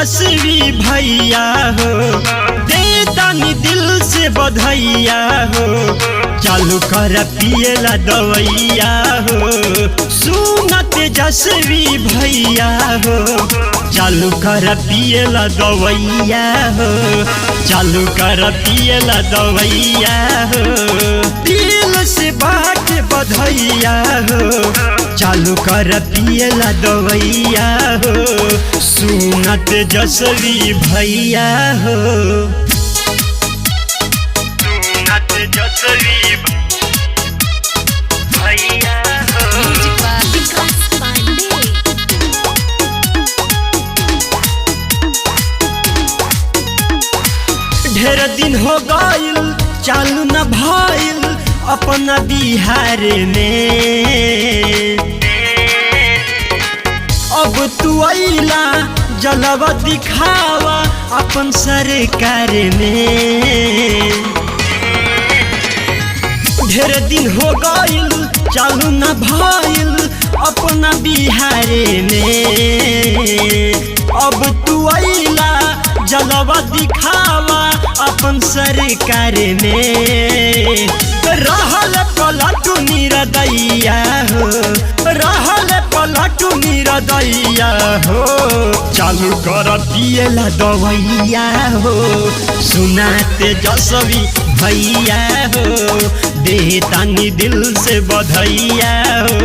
तेजस्वी भैया हो, देतानी दिल से बधैया हो, चालू कर पियला दवैया हो। सुन तेजस्वी भैया हो, चालू कर पियला दवैया हो, चालू कर पियला दवैया हो। दिल से बात बधैया हो, चालू कर पियला दवैया हो। सुन तेजस्वी भैया हो, सुन तेजस्वी भैया हो। ढेर दिन हो गइल चालू न भइल अपना बिहार में, अब तू अइला जलवा दिखावा अपन सरकार में। ढेर दिन हो गइल चालू न भइल अपना बिहार में, अब तू अइला जलवा दिखावा अपन सरकार में। रहल पलटू निरदैया हो, रहल पलटू निरदैया हो, चालू कर पियला दवैया हो। सुना तेजस्वी भैया हो, देतानी दिल से बधैया हो,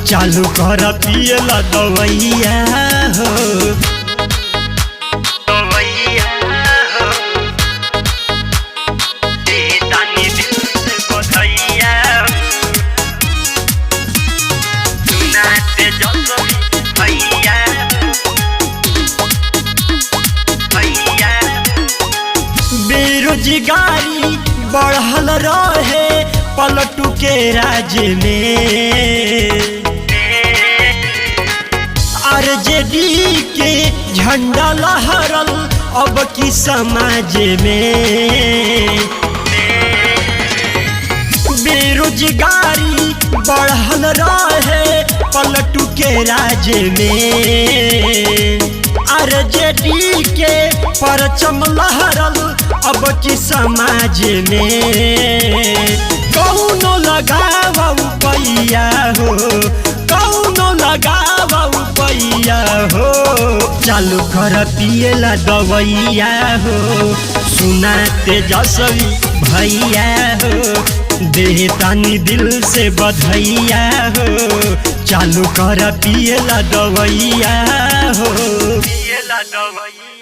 चालू कर पियला दवैया हो। बेरोजगारी बढ़ल रहे पलटू के राज में, आरजेडी के झंडा लहरल अब की समाज में। बेरोजगारी बढ़ल रहे पलटू के राज में, आरजेडी के परचम लहरल अब की समाज में। कौनो लगावा पैया हो, कौनो लगावा पैया हो, चालू कर पियला दवैया हो। सुना तेजस्वी भैया हो, देतानी दिल से बधैया हो, चालू कर पियला दवैया हो, पियला दवैया।